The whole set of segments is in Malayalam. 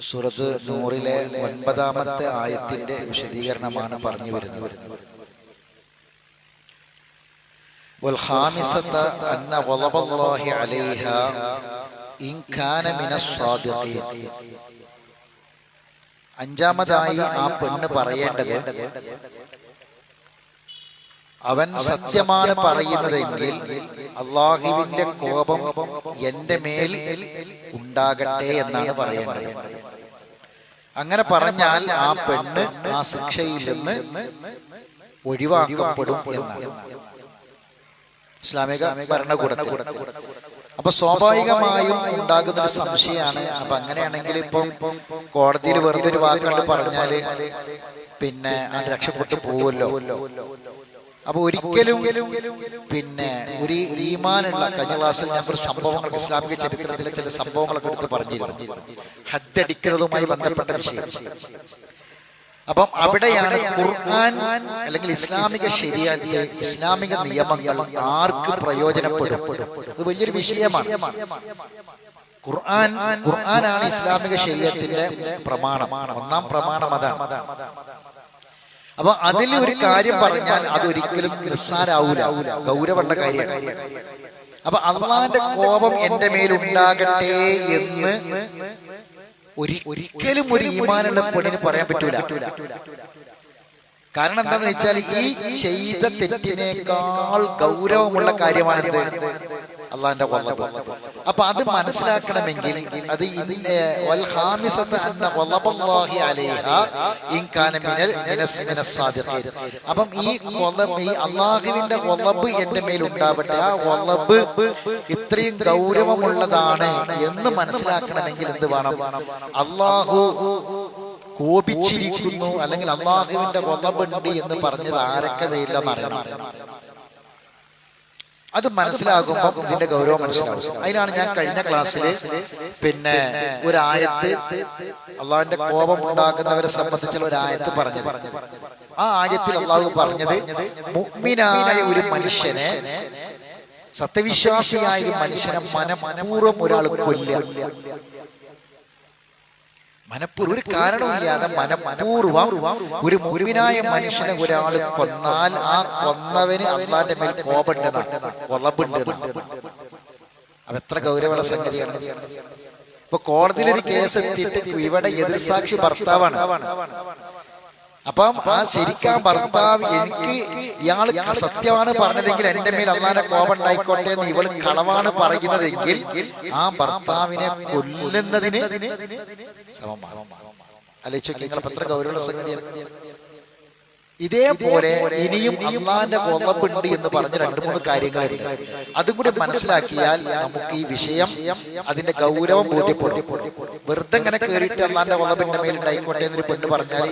സൂറത്ത് നൂറിലെ 9-ാമത്തെ ആയത്തിന്റെ വിശദീകരണമാണ് പറഞ്ഞു വരുന്നത്. والخامسة أن غضب الله عليها إن كان من الصادقين. അഞ്ചാമതായി ആ പെണ്ണ് പറയേണ്ടത്, അവൻ സത്യമാണ് പറയുന്നതെങ്കിൽ അള്ളാഹുവിന്റെ കോപം എന്റെ മേൽ ഉണ്ടാകട്ടെ എന്നാണ് പറയേണ്ടത്. അങ്ങനെ പറഞ്ഞാൽ ആ പെണ്ണ് ആ ശിക്ഷയിൽ നിന്ന് ഒഴിവാക്കപ്പെടും എന്നാണ് ഇസ്ലാമിക ഭരണകൂടത്തിൽ. അപ്പൊ സ്വാഭാവികമായും ഉണ്ടാകുന്ന ഒരു സംശയമാണ്, അപ്പൊ അങ്ങനെയാണെങ്കിൽ ഇപ്പം കോടതിയിൽ വെറുതെ ഒരു വാക്കുകൊണ്ട് പറഞ്ഞാല് പിന്നെ അത് രക്ഷപ്പെട്ടു പോവുമല്ലോ. അപ്പൊ ഒരിക്കലും ഒരു ഈമാനുള്ള, കഴിഞ്ഞ ക്ലാസ്സിൽ ഞാൻ ഒരു സംഭവങ്ങൾ, ഇസ്ലാമിക ചരിത്രത്തിലെ ചില സംഭവങ്ങളൊക്കെ എടുത്ത് പറഞ്ഞിരുന്നു, ഹദ്ദടിക്കുന്നതുമായി ബന്ധപ്പെട്ട വിഷയം. അപ്പം അവിടെയാണ് ഖുർആൻ അല്ലെങ്കിൽ ഇസ്ലാമിക ശരീഅത്ത്, ഇസ്ലാമിക നിയമങ്ങൾ ആർക്ക് പ്രയോജനപ്പെടും, അത് വലിയൊരു വിഷയമാണ്. ഖുർആനാണ് ഇസ്ലാമിക ശരീഅത്തിന്റെ പ്രമാണം, ഒന്നാം പ്രമാണം അതാണ്. അപ്പൊ അതിൽ ഒരു കാര്യം പറഞ്ഞാൽ അതൊരിക്കലും നിസ്സാരാവൂല, ഗൗരവമുള്ള കാര്യമാണ്. അപ്പൊ അള്ളാന്റെ കോപം എന്റെ മേലുണ്ടാകട്ടെ എന്ന് ഒരിക്കലും ഒരു ഈമാനുള്ള പെണ്ണിന് പറയാൻ പറ്റൂല. കാരണം എന്താന്ന് വെച്ചാൽ ഈ ചെയ്ത തെറ്റിനേക്കാൾ ഗൗരവമുള്ള കാര്യമാണെന്ത്, അള്ളാന്റെ ഖളബ്. അപ്പൊ അത് മനസ്സിലാക്കണമെങ്കിൽ അത് അപ്പം ഈ അള്ളാഹുവിന്റെ ഖളബ് എന്റെ മേലുണ്ടാവട്ടെ, ആ ഖളബ് ഇത്രയും ഗൗരവമുള്ളതാണ് എന്ന് മനസ്സിലാക്കണമെങ്കിൽ എന്ത് വേണം, അള്ളാഹു കോപിച്ചിരിക്കുന്നു അല്ലെങ്കിൽ അള്ളാഹുവിന്റെ ഖളബുണ്ട് എന്ന് പറഞ്ഞത് ആരൊക്കെ പേരിലെന്ന് അറിയണം. അത് മനസ്സിലാകുമ്പോൾ ഇതിന്റെ ഗൗരവം മനസ്സിലാവും. അതിനാണ് ഞാൻ കഴിഞ്ഞ ക്ലാസ്സിൽ ഒരു ആയത്ത്, അള്ളാഹുവിന്റെ കോപം ഉണ്ടാകുന്നവരെ സംബന്ധിച്ചുള്ള ഒരു ആയത്ത് പറഞ്ഞത്. ആ ആയത്തിൽ അള്ളാഹു പറഞ്ഞത്, മുഅ്മിനായ ഒരു മനുഷ്യനെ, സത്യവിശ്വാസിയായ ഒരു മനുഷ്യനെ മനഃപൂർവ്വം ഒരാൾ കൊല്ലുക, മനഃപൂർവ്വം ഒരു കാരണമില്ലാതെ മനഃപൂർവ്വം ഒരു മുഅ്മിനായ മനുഷ്യനെ ഒരാൾ കൊന്നാൽ ആ കൊന്നവന് അള്ളാന്റെ മേൽ കോപമുണ്ടെന്നാണ്, ഖളബുണ്ടെന്നാണ്. അത് എത്ര ഗൗരവമുള്ള സംഗതിയാണ്. ഇപ്പൊ കോടതിയിൽ ഒരു കേസ് എത്തിയിട്ട് ഇവിടെ എതിർസാക്ഷി ഭർത്താവാണ്. അപ്പം ആ ശരിക്കും ഭർത്താവ്, എനിക്ക് ഇയാള് സത്യമാണ് പറഞ്ഞതെങ്കിൽ എന്റെ മേൽ അള്ളാന്റെ കോപം ഉണ്ടായിക്കോട്ടെ എന്ന് ഇവള് കളവാണ് പറയുന്നതെങ്കിൽ ആ ഭർത്താവിനെ കൊല്ലുന്നതിന് സമമാണ്. ആലോചിച്ച് നിങ്ങൾ എത്ര ഗൗരവമുള്ള സംഗതിയാണ്. ഇതേപോലെ ഇനിയും അള്ളാന്റെ ഖളബുണ്ട് എന്ന് പറഞ്ഞ 2-3 കാര്യങ്ങളുണ്ട്. അതും കൂടി മനസ്സിലാക്കിയാൽ നമുക്ക് ഈ വിഷയം, അതിന്റെ ഗൗരവം ബോധ്യപ്പെടും. വെറുതെ ഇങ്ങനെ കയറിയിട്ട് അള്ളാന്റെ ഖളബിന്റെ മേൽ ഉണ്ടായിക്കോട്ടെ എന്നൊരു പെണ്ണ് പറഞ്ഞാൽ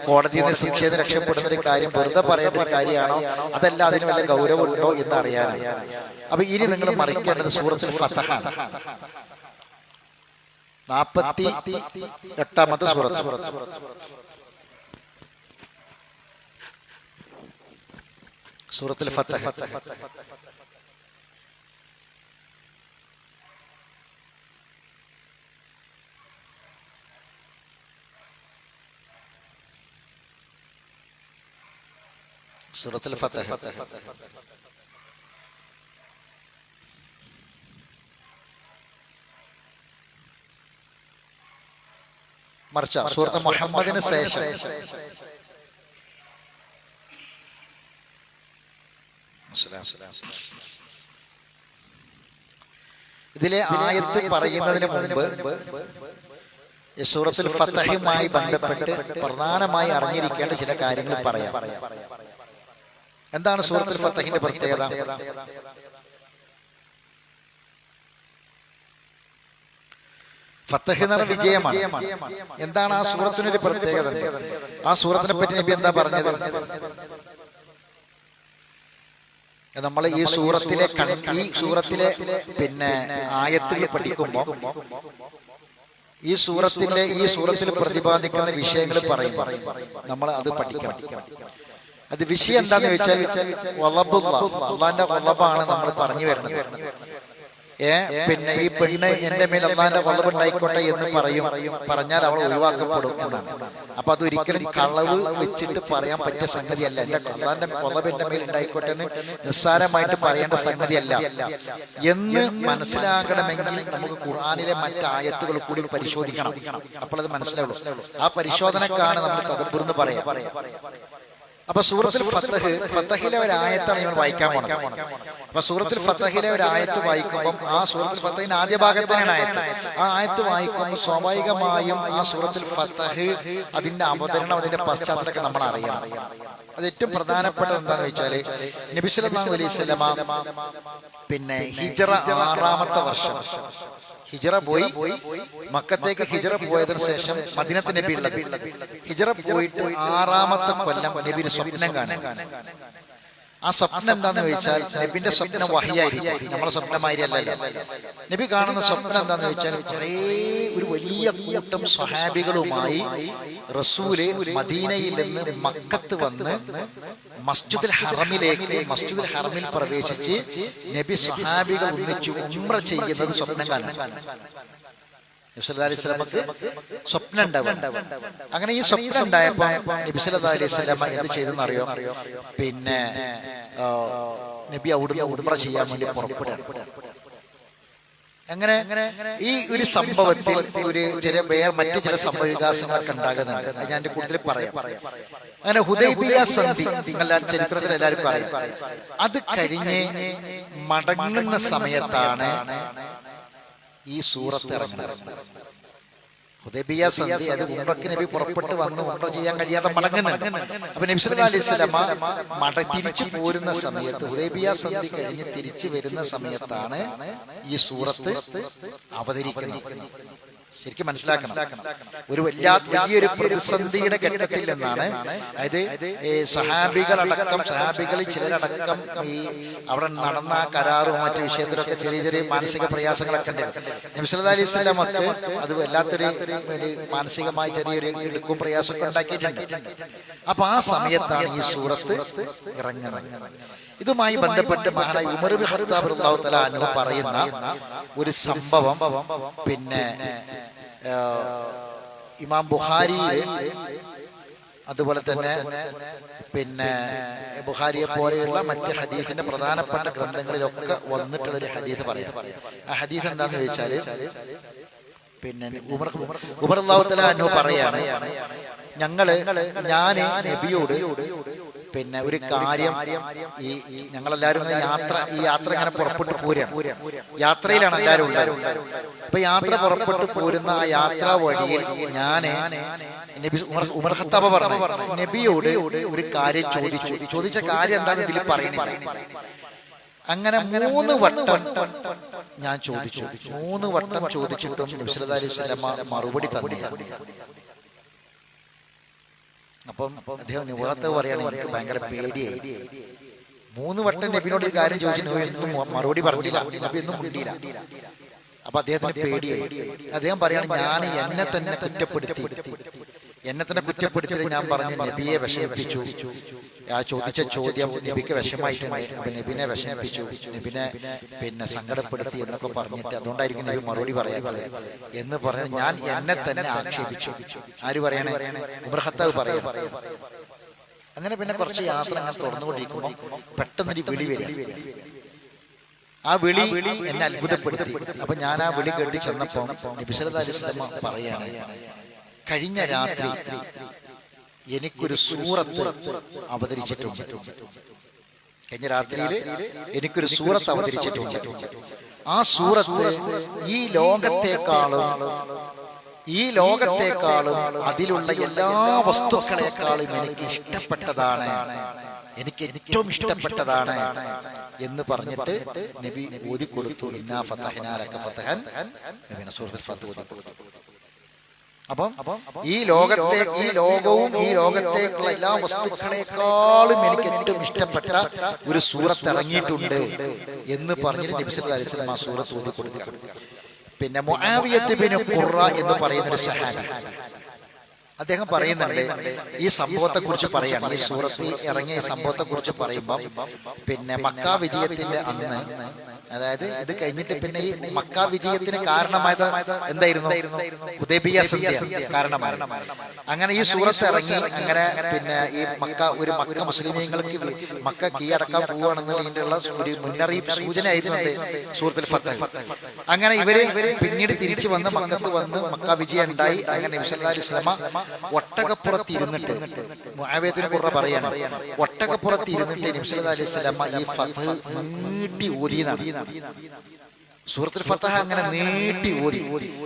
കോടതിയിൽ നിന്ന് ശിക്ഷയിൽ നിന്ന് രക്ഷപ്പെടുന്ന ഒരു കാര്യം വെറുതെ പറയേണ്ട ഒരു കാര്യമാണോ, അതല്ല അതിന് വല്ല ഗൗരവം ഉണ്ടോ എന്ന് അറിയാനാണ്. അപ്പൊ ഇനി നിങ്ങൾ മറിക്കേണ്ടത് സൂറത്തുൽ ഫതഹാണ്, 48-ാമത്തെ സൂറത്ത്. സൂറത്തുൽ ഫതഹ്. സൂറത്തുൽ ഫതഹ് മറിച്ച സൂറത്ത് മുഹമ്മദിന് ശേഷം ഇതിലെ ആയത്ത് പറയുന്നതിന് മുമ്പ് സൂറത്തുൽ ഫതഹുമായി ബന്ധപ്പെട്ട് പ്രധാനമായി അറിഞ്ഞിരിക്കേണ്ട ചില കാര്യങ്ങൾ പറയാം. എന്താണ് സൂറത്തുൽ ഫതഹിന്റെ പ്രത്യേകത? ഫതഹ് എന്ന വിജയമാണ്. എന്താണ് ആ സൂറത്തിനൊരു പ്രത്യേകത? ആ സൂറത്തിനെ പറ്റി നബി എന്താ പറഞ്ഞത്? നമ്മൾ ഈ സൂറത്തിലെ ആയത്തിൽ പഠിക്കുമ്പോൾ ഈ സൂറത്തിൽ പ്രതിപാദിക്കുന്ന വിഷയങ്ങൾ പറയും, നമ്മൾ അത് പഠിക്കണം. അത് വിഷയം എന്താന്ന് വെച്ചാൽ അള്ളാന്റെ ഖളബാണ് നമ്മൾ പറഞ്ഞു വരുന്നത്. പിന്നെ ഈ പെണ്ണ് എന്റെ മേൽ അള്ളാന്റെ വളവുണ്ടായിക്കോട്ടെ എന്ന് പറഞ്ഞാൽ അവൾ ഒഴിവാക്കപ്പെടും എന്നാണ്. അപ്പൊ അത് ഒരിക്കലും കളവ് വെച്ചിട്ട് പറയാൻ പറ്റിയ സംഗതിയല്ല. എന്റെ അള്ളാന്റെ വളവ് എന്റെ മേൽ ഉണ്ടായിക്കോട്ടെ എന്ന് നിസ്സാരമായിട്ട് പറയേണ്ട സംഗതിയല്ല എന്ന് മനസ്സിലാകണമെങ്കിൽ നമുക്ക് ഖുർആനിലെ മറ്റ് ആയത്തുകൾ കൂടി പരിശോധിക്കണം. അപ്പോൾ അത് മനസ്സിലാവുള്ളൂ. ആ പരിശോധനക്കാണ് നമ്മൾ തദബ്ബുർ എന്ന് പറയാം. അപ്പൊ സൂറത്തുൽ ഫത്തഹിലെ ഒരു ആയത്താണ് ഇവൻ വായിക്കാൻ പോണത്. അപ്പൊ സൂറത്തുൽ ഫത്തഹിലെ ഒരു ആയത്ത് വായിക്കുമ്പോൾ ആ സൂറത്തുൽ ഫത്തഹിന്റെ ആദ്യ ഭാഗത്തിനാണ് ആയത്ത്. ആ ആയത്ത് വായിക്കുമ്പോൾ സ്വാഭാവികമായും ആ സൂറത്തുൽ ഫത്തഹ് അതിന്റെ അവതരണം, അതിന്റെ പശ്ചാത്തലമൊക്കെ നമ്മൾ അറിയണം. അത് ഏറ്റവും പ്രധാനപ്പെട്ടത് എന്താണെന്ന് വെച്ചാല് നബി സല്ലല്ലാഹു അലൈഹി വസല്ലമ പിന്നെ ഹിജ്റ 6ാമത്തെ വർഷം ഹിജ്റ പോയി. മക്കത്തേക്ക് ഹിജ്റ പോയതിനു ശേഷം മദീനത്ത് നബി ഉള്ളത്. ഹിജ്റ പോയിട്ട് 6ാമത്തെ കൊല്ലം നബി ഒരു സ്വപ്നം കാണും. ആ സ്വപ്നം എന്താന്ന് ചോദിച്ചാൽ നബിന്റെ സ്വപ്നം വഹ്യായിരിക്കും, നമ്മളെ സ്വപ്നമാതിരി അല്ലല്ലോ. നബി കാണുന്ന സ്വപ്നം എന്താന്ന് ചോദിച്ചാൽ ഒരു വലിയ കൂട്ടം സ്വഹാബികളുമായി റസൂല് മദീനയിൽ നിന്ന് മക്കത്ത് വന്ന് മസ്ജിദുൽ ഹറമിൽ പ്രവേശിച്ച് നബി സ്വഹാബികൾ ഒന്നിച്ചു ഉംറ ചെയ്യുന്നത് സ്വപ്നം കാണും. നബി സല്ലല്ലാഹു അലൈഹി വസല്ലമക്ക് സ്വപ്നം ഉണ്ടാവും. അങ്ങനെ ഈ സ്വപ്നം ഉണ്ടായപ്പോ നബി സല്ലല്ലാഹു അലൈഹി വസല്ലമ എന്ത് ചെയ്തെന്ന് അറിയോ? പിന്നെ നബി അവിടുന്ന് ഉംറ ചെയ്യാൻ വേണ്ടി പുറപ്പെടുകയാണ്. അങ്ങനെ ഈ ഒരു സംഭവത്തിൽ മറ്റു ചില സംഭവ വികാസങ്ങളൊക്കെ ഉണ്ടാകുന്നുണ്ട്. അത് ഞാൻ കൂടുതൽ പറയാം. അങ്ങനെ ഹുദൈബിയ സന്ധി ചരിത്രത്തിൽ എല്ലാവരും പറയാം. അത് കഴിഞ്ഞ് മടങ്ങുന്ന സമയത്താണ് ഈ സൂറത്ത് ഇറങ്ങുന്നത്. ഹുദൈബിയ സന്ധി, അത് ഉംറക്ക് നബി പുറപ്പെട്ട് വന്ന് ഉംറ ചെയ്യാൻ കഴിയാതെ മടങ്ങുന്നുണ്ട്. അപ്പൊ നബി സല്ലല്ലാഹു അലൈഹി വസല്ലമ തിരിച്ചു പോരുന്ന സമയത്ത്, ഹുദൈബിയ സന്ധി കഴിഞ്ഞ് തിരിച്ചു വരുന്ന സമയത്താണ് ഈ സൂറത്ത് അവതരിക്കുന്നത്. ശരിക്കും മനസ്സിലാക്കണം. ഒരു വലിയൊരു പ്രതിസന്ധിയുടെ ഘട്ടത്തിൽ നിന്നാണ്. അതായത് സഹാബികളിൽ ചിലരടക്കം ഈ അവിടെ നടന്ന കരാറും മറ്റു വിഷയത്തിലൊക്കെ ചെറിയ ചെറിയ മാനസിക പ്രയാസങ്ങളൊക്കെ ഉണ്ട്. നബി സല്ലല്ലാഹു അലൈഹി വസല്ലമക്ക് അത് വല്ലാത്തൊരു മാനസികമായി ചെറിയൊരു ഇടുക്കും പ്രയാസമൊക്കെ ഉണ്ടാക്കിയിട്ടുണ്ട്. അപ്പൊ ആ സമയത്താണ് ഈ സൂറത്ത് ഇറങ്ങുന്നത്. ഇതുമായി ബന്ധപ്പെട്ട് മഹാനായ ഉമർ ഇബ്നു ഖത്താബ് റളിയല്ലാഹു തആല അൻഹു പറയുന്ന ഒരു സംഭവം പിന്നെ ഇമാം ബുഖാരി, അതുപോലെ തന്നെ പിന്നെ ബുഖാരിയെ പോലെയുള്ള മറ്റ് ഹദീസിന്റെ പ്രധാനപ്പെട്ട ഗ്രന്ഥങ്ങളിലൊക്കെ വന്നിട്ടുള്ള ഒരു ഹദീസ് പറയാം. ആ ഹദീസ് എന്താന്ന് ചോദിച്ചാല് പിന്നെ ഉമർ റളിയല്ലാഹു തആല അൻഹു പറയാണ്, ഞാൻ നബിയോട് പിന്നെ ഒരു കാര്യം, ഈ ഞങ്ങളെല്ലാവരും ഈ യാത്ര ഇങ്ങനെ പുറപ്പെട്ടു പോരാണ്. യാത്രയിലാണ് എല്ലാവരും ഉള്ളത്. അപ്പൊ യാത്ര പുറപ്പെട്ടു പോരുന്ന ആ യാത്രാ വഴിയിൽ ഉമർ ഖത്താബ് പറഞ്ഞു, നബിയോട് ഒരു കാര്യം ചോദിച്ച കാര്യം എന്താണെന്ന് ഇതിൽ പറയണില്ല. അങ്ങനെ 3 വട്ടം ഞാൻ ചോദിച്ചു. 3 വട്ടം ചോദിച്ചിട്ടും നബി സല്ലല്ലാഹു അലൈഹി വസല്ലമ മറുപടി തന്നില്ല. അപ്പം അദ്ദേഹം നിവർത്തത് പറയാണ്, എനിക്ക് ഭയങ്കര പേടിയായി. 3 വട്ടം നബിനോട് ഒരു കാര്യം ചോദിച്ചു, മറുപടി പറഞ്ഞില്ല, നബി ഒന്നും മുണ്ടിയില്ല. അപ്പൊ അദ്ദേഹത്തിന് പേടിയായി. അദ്ദേഹം പറയാണ്, ഞാൻ എന്നെ തന്നെ കുറ്റപ്പെടുത്തി ഞാൻ പറഞ്ഞു നബിയെ വിഷമിപ്പിച്ചു. ആ ചോദിച്ച ചോദ്യം നബിക്ക് വിഷമായിട്ടുണ്ട്. അപ്പൊ നബിനെ വിഷമിപ്പിച്ചു, നബിനെ പിന്നെ സങ്കടപ്പെടുത്തി എന്നൊക്കെ പറഞ്ഞിട്ട് അതുകൊണ്ടായിരിക്കും നബി മറുപടി പറയാത്തത് എന്ന് പറഞ്ഞ് ഞാൻ എന്നെ തന്നെ ആക്ഷേപിച്ചു. ആര് പറയണേ? ഉമർ ഖത്താബ് പറയണം. അങ്ങനെ പിന്നെ കുറച്ച് യാത്ര അങ്ങനെ തുറന്നുകൊണ്ടിരിക്കുമ്പോൾ പെട്ടെന്നൊരു വിളി വരിക. ആ വിളി എന്നെ അത്ഭുതപ്പെടുത്തി. അപ്പൊ ഞാൻ ആ വിളി കേട്ട് ചെന്നപ്പോ നബി സല്ലല്ലാഹു അലൈഹി വസല്ലം പറയാണ്, കഴിഞ്ഞ രാത്രി എനിക്കൊരു സൂറത്ത് അവതരിച്ചിട്ടുണ്ട്. കഴിഞ്ഞ രാത്രിയിൽ എനിക്കൊരു സൂറത്ത് അവതരിച്ചിട്ടുണ്ട്. ആ സൂറത്ത് ഈ ലോകത്തെക്കാളും അതിലുള്ള എല്ലാ വസ്തുക്കളെക്കാളും എനിക്ക് ഇഷ്ടപ്പെട്ടതാണ്, എനിക്ക് ഏറ്റവും ഇഷ്ടപ്പെട്ടതാണ് എന്ന് പറഞ്ഞിട്ട് നബി ഓതിക്കൊടുത്തു. ഇന്നാ ഫതഹ്നാ ലക ഫതഹൻ, നബി സൂറത്തുൽ ഫത്ഹ് ഓതിക്കൊടുത്തു. അപ്പം ഈ ലോകവും ഈ ലോകത്തേക്കുള്ള എല്ലാ വസ്തുക്കളെക്കാളും എനിക്ക് ഏറ്റവും ഇഷ്ടപ്പെട്ട ഒരു സൂറത്ത് ഇറങ്ങിയിട്ടുണ്ട് എന്ന് പറഞ്ഞിട്ട് നബി സല്ലല്ലാഹു അലൈഹി വസല്ലം ആ സൂറത്ത് ഓതിക്കൊടുക്കുക. പിന്നെ മുആവിയത്ത് ഇബ്നു ഖുറ എന്ന് പറയുന്ന ഒരു സഹാബി, അദ്ദേഹം പറയുന്നുണ്ട്, ഈ സംഭവത്തെ കുറിച്ച് പറയാണ്, ഈ സൂറത്ത് ഇറങ്ങിയ ഈ സംഭവത്തെ കുറിച്ച് പറയുമ്പോൾ പിന്നെ മക്ക വിജയത്തിന്റെ അന്ന് അതായത് ഇത് കഴിഞ്ഞിട്ട് പിന്നെ ഈ മക്ക വിജയത്തിന് കാരണമായത് എന്തായിരുന്നു? ഹുദൈബിയ സന്ധി കാരണമായി. അങ്ങനെ ഈ സൂറത്ത് ഇറങ്ങി. അങ്ങനെ പിന്നെ ഈ മക്ക മുസ്ലിമീങ്ങൾക്ക് മക്ക കീഴടക്കാൻ പോവുകയാണെന്നുള്ളതിനുള്ള ഒരു മുന്നറിയിപ്പ് സൂചനയായിരുന്നു സൂറത്തുൽ ഫത്ഹ്. അങ്ങനെ ഇവര് പിന്നീട് തിരിച്ചു വന്ന് മക്കത്ത് വന്ന് മക്ക വിജയം ഉണ്ടായി. അങ്ങനെ നബി സല്ലല്ലാഹു അലൈഹി വസല്ലമ ഒട്ടകപ്പുറത്ത് ഇരുന്നിട്ട് മുആവിയത്തിനെ കുറിച്ച് പറയാണ്, ഒട്ടകപ്പുറത്ത് ഇരുന്നിട്ട് നബി സല്ലല്ലാഹു അലൈഹി വസല്ലമ ഈ ഫത്ഹ് നീട്ടി ഓതിയതാണ്. സൂറത്തുൽ ഫത്ഹ അങ്ങനെ നീട്ടി ഓതി.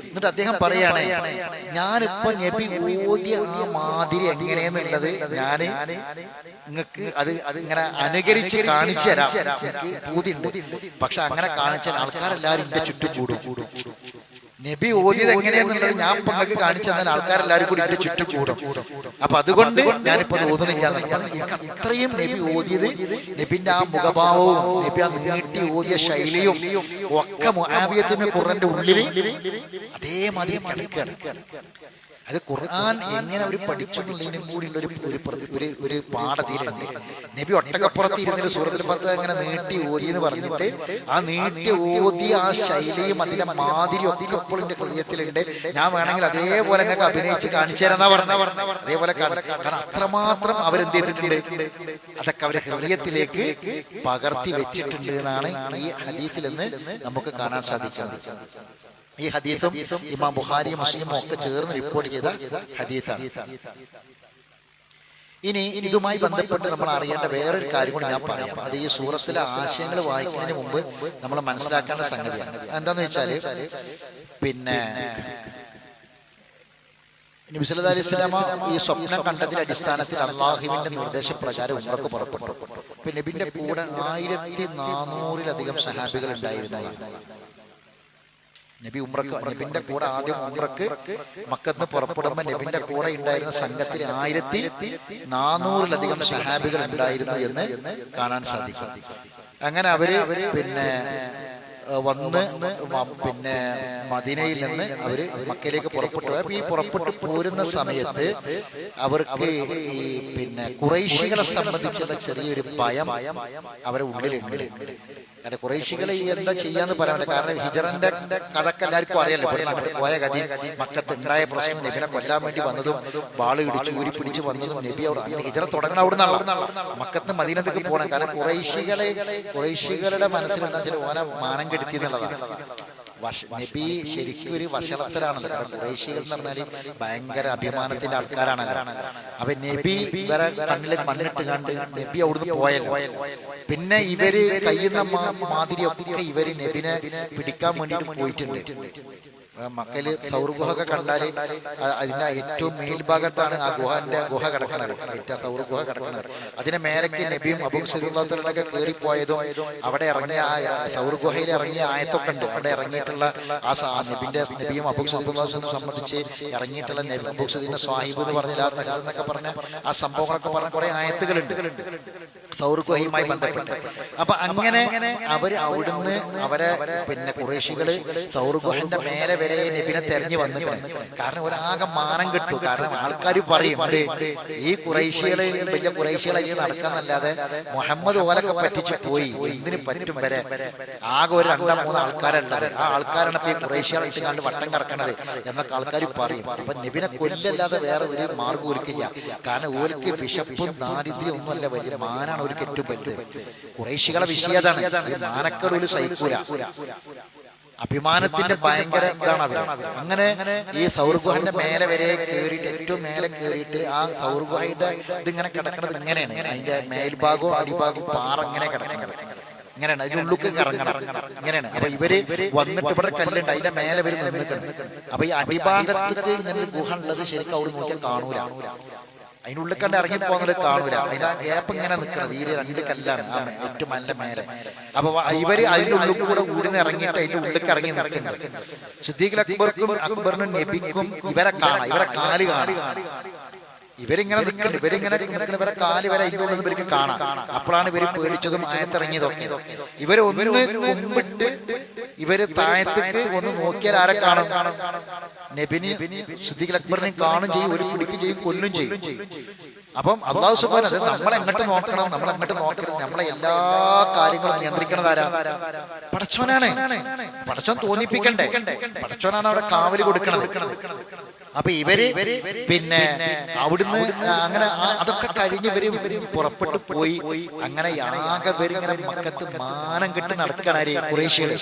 എന്നിട്ട് അദ്ദേഹം പറയാണ്, ഞാനിപ്പോ നബി ഓതിയ ആ മാതിരി എങ്ങനെയെന്നുള്ളത് ഞാന് നിങ്ങൾക്ക് അത് ഇങ്ങനെ അനുകരിച്ച് കാണിച്ചു തരാം. എനിക്ക് പൂതിയുണ്ട്. പക്ഷെ അങ്ങനെ കാണിച്ചാൽ ആൾക്കാരെല്ലാരും എന്റെ ചുറ്റും കൂടും. നബി ഓതിയത് എങ്ങനെയാന്നുള്ളത് ഞാൻ ഇപ്പൊ നിങ്ങൾക്ക് കാണിച്ചു തന്നാൽ ആൾക്കാരെല്ലാരും കൂടി എന്റെ ചുറ്റും കൂടും. അപ്പൊ അതുകൊണ്ട് ഞാനിപ്പോ അത് ഓതുന്നില്ല. എനിക്ക് അത്രയും നബി ഓതിയത്, നബിന്റെ ആ മുഖഭാവവും നബി ആ നീട്ടി ഓതിയ ശൈലിയും ഒക്കെ മുആവിയത്തിന്റെ ഖുർആന്റെ ഉള്ളില് അതേമാതിരി കിടക്കുകയാണ്. അത് ഖുർആൻ എങ്ങനെ അവർ പഠിച്ചു എന്നുള്ളതിനും കൂടിയുള്ള ഒരു പാഠത്തിലുണ്ട്. നബി ഒട്ടകപ്പുറത്ത് ഇരുന്നിട്ട് സൂറത്തുൽ ഫത്ഹ് അങ്ങനെ നീട്ടി ഓതി എന്ന് പറഞ്ഞിട്ട് ആ നീട്ടി ഓതിയ ആ ശൈലിയും അതിന്റെ മാതിരി ഒക്കെ ഇപ്പോൾ എന്റെ ഹൃദയത്തിലുണ്ട്. ഞാൻ വേണമെങ്കിൽ അതേപോലെ നിങ്ങൾക്ക് അഭിനയിച്ച് കാണിച്ചു തരാന്നാ പറഞ്ഞ അതേപോലെ. കാരണം അത്രമാത്രം അവരെന്ത് ചെയ്തിട്ടുണ്ട്, അതൊക്കെ അവരെ ഹൃദയത്തിലേക്ക് പകർത്തി വെച്ചിട്ടുണ്ട് എന്നാണ് ഈ ഹദീസിൽ നിന്ന് നമുക്ക് കാണാൻ സാധിക്കുന്നത്. ഈ ഹദീസും ഇമാം ബുഖാരിയും മുസ്ലിമും ഒക്കെ ചേർന്ന് റിപ്പോർട്ട് ചെയ്ത ഹദീസാണ്. ഇനി ഇതുമായി ബന്ധപ്പെട്ട് നമ്മൾ അറിയേണ്ട വേറൊരു കാര്യം കൂടി ഞാൻ പറയാം. അത് ഈ സൂറത്തിലെ ആശയങ്ങൾ വായിക്കുന്നതിന് മുമ്പ് നമ്മൾ മനസ്സിലാക്കേണ്ട സംഗതിയാണ്. എന്താന്ന് വെച്ചാല് പിന്നെ നബി സല്ലല്ലാഹു അലൈഹി വസല്ലമ ഈ സ്വപ്നം കണ്ടതിന്റെ അടിസ്ഥാനത്തിൽ അള്ളാഹുവിന്റെ നിർദ്ദേശപ്രകാരം ഉംറക്ക് പുറപ്പെട്ടു. പിന്നെ നബിന്റെ കൂടെ 1400-ലധികം സഹാബികൾ ഉണ്ടായിരുന്നു. നബിന്റെ കൂടെ ആദ്യം ഉംറക്ക് മക്കത്ത് പുറപ്പെടുമ്പോൾ നബിന്റെ കൂടെ ഉണ്ടായിരുന്ന സംഘത്തിൽ 1400-ലധികം സഹാബികൾ ഉണ്ടായിരുന്നു എന്ന് കാണാൻ സാധിക്കും. അങ്ങനെ അവര് പിന്നെ വന്ന് പിന്നെ മദീനയിൽ നിന്ന് അവര് മക്കയിലേക്ക് പുറപ്പെട്ടു. അപ്പൊ ഈ പുറപ്പെട്ടു പോരുന്ന സമയത്ത് അവർക്ക് ഈ പിന്നെ ഖുറൈശികളെ സംബന്ധിച്ചുള്ള ചെറിയൊരു ഭയം അവരുടെ ഉള്ളിലുണ്ട്. കാരണം ഖുറൈശികളെ എന്താ ചെയ്യാന്ന് പറയാൻ പറ്റില്ല. കാരണം ഹിജറന്റെ കഥക്ക് എല്ലാവർക്കും അറിയാലോ. ഇവിടെ അങ്ങോട്ട് പോയ കഥ, മക്കത്ത് ഉണ്ടായ പ്രശ്നം, നബിനെ കൊല്ലാൻ വേണ്ടി വന്നതും വാള് ഇടിച്ച് ഊരി പിടിച്ച് വന്നതും, നബി അവിടെ അങ്ങനെ ഹിജറ തുടങ്ങണ അവിടെ നിന്നാണ് മക്കത്ത് മദീനത്തേക്ക് പോകണം. കാരണം ഖുറൈശികളുടെ മനസ്സിലുണ്ടാ ഓല മാനം കെടുത്തി എന്നുള്ളതാണ്. നബി ശരിക്കും ഒരു വഷളത്തരാണല്ലോ. കാരണം ഖുറൈശികൾ എന്ന് പറഞ്ഞാല് ഭയങ്കര അഭിമാനത്തിന്റെ ആൾക്കാരാണല്ലോ. അപ്പൊ നബി ഇവരെ കണ്ണിലേക്ക് മണ്ണിട്ട് കണ്ട് നബി അവിടുന്ന് പോയല്ലോ. പിന്നെ ഇവര് കഴിയുന്ന മാതിരിയൊക്കെ ഇവര് നബിനെ പിടിക്കാൻ വേണ്ടിയിട്ട് പോയിട്ടുണ്ട്. മക്കയില് സൗർ ഗുഹ ഒക്കെ കണ്ടാല് അതിന്റെ ഏറ്റവും മേൽഭാഗത്താണ് ആ ഗുഹ കിടക്കുന്നത്. ഏറ്റവും സൗർ ഗുഹ കിടക്കുന്നത്. അതിന്റെ മേലേക്ക് നബിയും അബൂ സിറൂലൊക്കെ കയറിപ്പോയതും അവിടെ ഇറങ്ങിയ ആ സൗർ ഗുഹയിൽ ഇറങ്ങിയ ആയത്തൊക്കെ ഉണ്ട്. അവിടെ ഇറങ്ങിയിട്ടുള്ള ആ നബിയും അബൂ സിറൂലിനെ സംബന്ധിച്ച് ഇറങ്ങിയിട്ടുള്ള അബൂ സിറൂലിന്റെ സ്വാഹിബ് എന്ന് പറഞ്ഞ എന്നൊക്കെ പറഞ്ഞ ആ സംഭവങ്ങളൊക്കെ പറഞ്ഞ കുറെ ആയത്തുകളുണ്ട് സൗർ ഗുഹയുമായി ബന്ധപ്പെട്ട്. അപ്പൊ അങ്ങനെ അവര് അവിടുന്ന് അവരെ പിന്നെ ഖുറൈശികള് സൗർ ഗുഹന്റെ മേലെ വരെ നബിനെ തെരഞ്ഞു വന്നിട്ടുണ്ട്. കാരണം ഒരാകെ മാനം കിട്ടു. കാരണം ആൾക്കാർ പറയും ഈ ഖുറൈശികള് വലിയ ഖുറൈശികളെ നടക്കാന്നല്ലാതെ മുഹമ്മദ് ഓലൊക്കെ പറ്റിച്ചു പോയി, എന്തിനു പറ്റും വരെ ആകെ ഒരു 2-3 ആൾക്കാരുള്ളത്. ആ ആൾക്കാരാണ് ഇപ്പൊ ഈ ഖുറൈശികളെ ഇട്ടുകാണ്ട് വട്ടം കറക്കണത് എന്നൊക്കെ ആൾക്കാർ പറയും. അപ്പൊ നബിനെ കൊല്ലല്ലാതെ വേറെ ഒരു മാർഗം ഒരുക്കില്ല. കാരണം ഓർക്ക് വിശപ്പും ദാരിദ്ര്യം ഒന്നുമല്ല, വലിയ മാനാണ് അവർക്ക് ഏറ്റവും വലുത്. ഖുറൈശികളെ വിഷയതാണ്. മാനക്കേട് ഒരു സഹിക്കൂല. അഭിമാനത്തിന്റെ ഭയങ്കര ഇതാണ് അവര്. അങ്ങനെ ഈ സൗർ ഗുഹന്റെ മേലെ വരെ കയറിയിട്ട് ഏറ്റവും മേലെ കയറിയിട്ട് ആ സൗർ ഗുഹയുടെ ഇതിങ്ങനെ കിടക്കുന്നത് ഇങ്ങനെയാണ്. അതിന്റെ മേൽഭാഗവും അടിഭാഗവും പാറ ഇങ്ങനെ കിടക്കുന്നത് ഇങ്ങനെയാണ്. അതിന്റെ ഉള്ളിലേക്ക് ഇറങ്ങണം ഇങ്ങനെയാണ്. അപ്പൊ ഇവര് വന്നിട്ട് ഇവിടെ കല്ലുണ്ട്, അതിന്റെ മേലെ വരെ നിന്നിക്കണം. അപ്പൊ ഈ അടിഭാഗത്തേക്ക് ഇങ്ങനെ ഗുഹ ഉള്ളത് ശരിക്കും അവിടെ നോക്കിയാൽ കാണൂല. അതിൻ്റെ ഉള്ളിൽ കണ്ട് ഇറങ്ങിപ്പോകുന്നത് കാണൂല. അതിന്റെ ആ ഗ്യാപ്പ് ഇങ്ങനെ നിൽക്കുന്നത്. ഈ 2 കല്ലാണ് ആ ഏറ്റവും നല്ല മേലെ. അപ്പൊ ഇവര് അതിന്റെ ഉള്ളിൽ കൂടെ ഊടിന്ന് ഇറങ്ങിയിട്ട് അതിന്റെ ഉള്ളിലേക്ക് ഇറങ്ങി നിൽക്കുന്നുണ്ട്. സിദ്ദീഖുൽ അക്ബറിനും നബിക്കും ഇവരെ കാണാം, ഇവരെ കാല് കാണാം. ഇവരിങ്ങനെ നിൽക്കുന്നുണ്ട്, ഇവരിങ്ങനെ നിൽക്കുന്ന ഇവരെ കാല് വരെ അതിൻ്റെ ഉള്ളിൽ ഇവർക്ക് കാണാം. അപ്പോഴാണ് ഇവര് പേടിച്ചതും ആയത്തിറങ്ങിയതൊക്കെ. ഇവര് ഒന്ന് കുമ്പിട്ട് ഇവര് താഴത്തേക്ക് ഒന്ന് നോക്കിയാൽ ആരെ കാണും? നബിന് സിദ്ദീഖുൽ അക്ബറിനെ കാണും ചെയ്യും, ഒരു പിടിക്കും ചെയ്യും, കൊല്ലും ചെയ്യും. അപ്പം അല്ലാഹു സുബ്ഹാനഹു വ തആല നമ്മളെ എങ്ങോട്ട് നോക്കണം, നമ്മളെങ്ങോട്ട് നോക്കരുത്, നമ്മളെ എല്ലാ കാര്യങ്ങളും നിയന്ത്രിക്കണത് ആരാ? പടച്ചോനാണ്. പടച്ചോൻ തോന്നിപ്പിക്കണ്ടേ? പടച്ചോനാണ് അവിടെ കാവല് കൊടുക്കണത്. അപ്പൊ ഇവര് പിന്നെ അവിടുന്ന് അങ്ങനെ അതൊക്കെ കഴിഞ്ഞ് ഇവര് പുറപ്പെട്ടു പോയി. അങ്ങനെ യാഗ ഇവരിങ്ങനെ മക്കത്ത് മാനം കെട്ട് നടക്കണാര് ഖുറൈശികള്.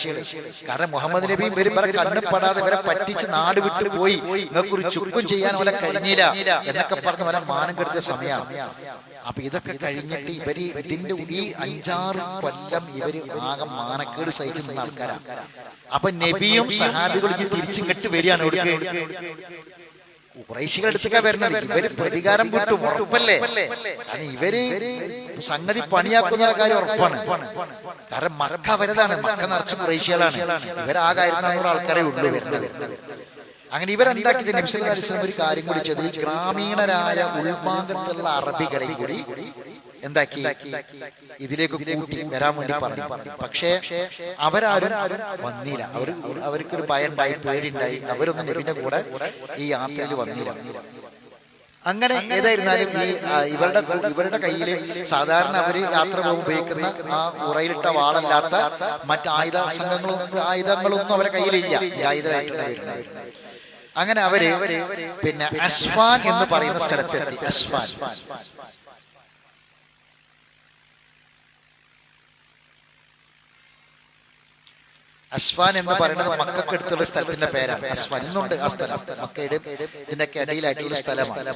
കാരണം മുഹമ്മദ് നബി ഇവര് ഇവരെ കണ്ണുപെടാതെ ഇവരെ പറ്റിച്ച് നാട് വിട്ടു പോയി, നിങ്ങൾക്ക് ഒരു ചുക്കും ചെയ്യാൻ പോലെ കഴിഞ്ഞില്ല എന്നൊക്കെ പറഞ്ഞ് വരെ മാനം കെടുത്ത സമയമാണ്. അപ്പൊ ഇതൊക്കെ കഴിഞ്ഞിട്ട് ഇവര് ഇതിന്റെ ഈ 5-6 കൊല്ലം ഇവര് ആകെ മാനക്കേട് സഹിച്ചു നിന്ന ആൾക്കാരാണ്. അപ്പൊ നബിയും സഹാബികളും തിരിച്ചിങ്ങട്ട് വരികയാണ്. ഇവിടേക്ക് ഖുറൈശികളുടെ അടുത്തൊക്കെ വരുന്നത്. ഇവര് പ്രതികാരം വിട്ടും ഉറപ്പല്ലേ? കാരണം ഇവര് സംഗതി പണിയാക്കുന്ന കാര്യം ഉറപ്പാണ്. കാരണം മക്ക അവരതാണ്, മക്ക നിറച്ച് ഖുറൈശികളാണ്. ഇവരാകെ 1400 ആൾക്കാരെ ഉള്ളു വരുന്നത്. അങ്ങനെ ഇവരെന്താക്കി നബി സല്ലല്ലാഹു അലൈഹി വസല്ലം ഒരു കാര്യം കൂടി ചെയ്തു. ഈ ഗ്രാമീണരായ ഉൾഭാഗത്തുള്ള അറബികളെയും കൂടി എന്താക്കി ഇതിലേക്ക് കൂട്ടി വരാൻ വേണ്ടി പറഞ്ഞു. പക്ഷേ അവരാരും വന്നില്ല. അവർക്കൊരു ഭയം ഉണ്ടായി, പേടിയുണ്ടായി. അവരൊന്നും നബിന്റെ കൂടെ ഈ യാത്രയിൽ വന്നില്ല. അങ്ങനെ ഏതായിരുന്നാലും ഈ ഇവരുടെ കയ്യില് സാധാരണ അവര് യാത്ര പോകുമ്പോൾ ഉപയോഗിക്കുന്ന ആ ഉറയിലിട്ട വാളല്ലാത്ത മറ്റ് ആയുധങ്ങളൊന്നും അവരുടെ കയ്യിലില്ല. നിരായുധരായിട്ടാണ് വരുന്നത്. അങ്ങനെ അവര് പിന്നെ അസ്ഫാൻ എന്ന് പറയുന്ന സ്ഥലത്തെത്തി. അസ്ഫാൻ എന്ന് പറയുന്നത് മക്കൾക്ക് അടുത്തുള്ള സ്ഥലത്തിന്റെ പേരാണ്. അസ്ഫാൻ ഇന്നുണ്ട് ആ സ്ഥലം, മക്കയുടെ ഇതിന്റെയൊക്കെ ഇടയിലായിട്ടുള്ള സ്ഥലമാണ്.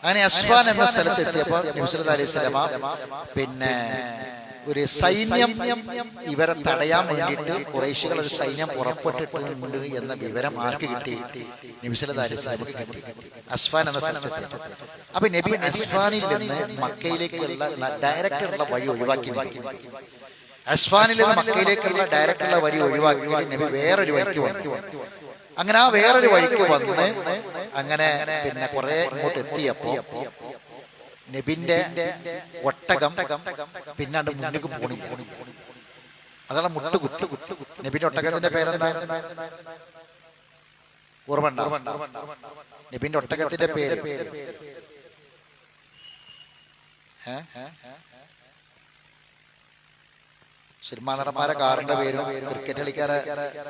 അങ്ങനെ അസ്ഫാൻ എന്ന സ്ഥലത്ത് എത്തിയപ്പോൾ നബി സല്ലല്ലാഹു അലൈഹി വസല്ലം പിന്നെ ഒരു സൈന്യം ഇവരെ തടയാൻ വേണ്ടിയിട്ട് ഖുറൈശികൾ ഒരു സൈന്യം പുറപ്പെട്ടിട്ടുണ്ട് എന്ന വിവരം ആർക്ക് കിട്ടി? നബി സല്ലല്ലാഹു അലൈഹി വസല്ലം കിട്ടി. അസ്ഫാൻ എന്ന സ്ഥലത്ത്. അപ്പൊ നബി അസ്ഫാനിൽ നിന്ന് മക്കയിലേക്കുള്ള ഡയറക്റ്റ് ഉള്ള വഴി ഒഴിവാക്കി. അസ്ഫാനിൽ നിന്ന് മക്കയിലേക്കുള്ള ഡയറക്റ്റുള്ള വഴി ഒഴിവാക്കി നബി വേറൊരു വഴിക്ക് വന്നു. അങ്ങനെ ആ വേറൊരു വഴിക്ക് വന്ന് അങ്ങനെ പിന്നെ കുറെ ഇങ്ങോട്ട് എത്തിയപ്പോ നബിന്റെ ഒട്ടകം പിന്നാണ്ട് മുന്നിക്ക് പോണില്ല. അതാണ് മുട്ടുകുത്ത്. നബിന്റെ ഒട്ടകത്തിന്റെ പേരെന്താ? ഓർമ്മ? നബിന്റെ ഒട്ടകത്തിന്റെ പേര് സിനിമാ നടന്മാരെ കാറിന്റെ പേരും ക്രിക്കറ്റ് കളിക്കാരെ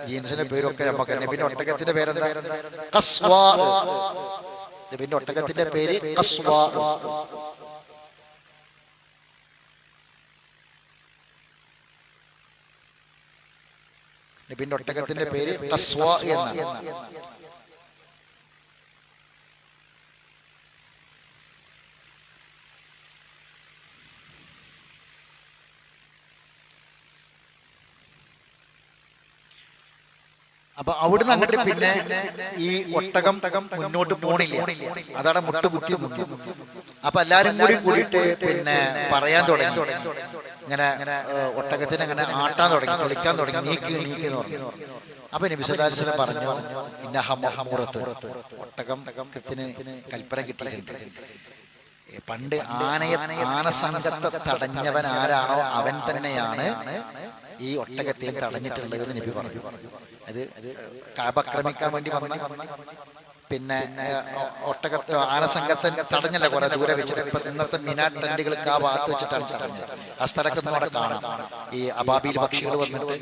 ജീൻസിന്റെ പേരും ഒക്കെ നമുക്ക്. നബിന്റെ ഒട്ടകത്തിന്റെ പേരെന്താ? ഖസ്വാ. നബിന്റെ ഒട്ടകത്തിന്റെ പേര് ഖസ്വാ. നബിന്റെ ഒട്ടകത്തിന്റെ പേര് ഖസ്വാ എന്നാണ്. അപ്പൊ അവിടുന്ന് അങ്ങോട്ട് പിന്നെ ഈ ഒട്ടകം മുന്നോട്ട് പോണില്ല. അതാണ് മുട്ടുകുത്തി നിന്നു. അപ്പൊ എല്ലാരും കൂടിയിട്ട് പിന്നെ പറയാൻ തുടങ്ങി. ഇങ്ങനെ ഒട്ടകത്തിന് അങ്ങനെ ആട്ടാൻ തുടങ്ങി, തൊളിക്കാൻ തുടങ്ങി, നീക്ക് എന്ന് പറഞ്ഞു. അപ്പൊ നബി സല്ലല്ലാഹു അലൈഹി വസല്ലം പറഞ്ഞു, ഇന്നഹ മഹ്മൂറത്ത്, ഒട്ടകത്തിന് കൽപ്പന കിട്ടിയിട്ടുണ്ട്. പണ്ട് ആനസംഘത്തെ തടഞ്ഞവൻ ആരാണോ അവൻ തന്നെയാണ് ഈ ഒട്ടകത്തെയും തടഞ്ഞിട്ടുള്ളത് എന്ന് നബി പറഞ്ഞു. അത് കഅബ ആക്രമിക്കാൻ വേണ്ടി വന്ന പിന്നെ ഒട്ടകത്തെ ആനസംഘത്തെ തടഞ്ഞല്ല, കുറെ ദൂരെ വെച്ചിട്ട്. ഇപ്പൊ ഇന്നത്തെ മിനാ ടെന്റുകൾക്ക് ആ ഭാഗത്ത് വെച്ചിട്ടാണ് തടഞ്ഞത്. ആ സ്ഥലത്ത് അവിടെ കാണാം ഈ അബാബീൽ പക്ഷികൾ വന്നിട്ട്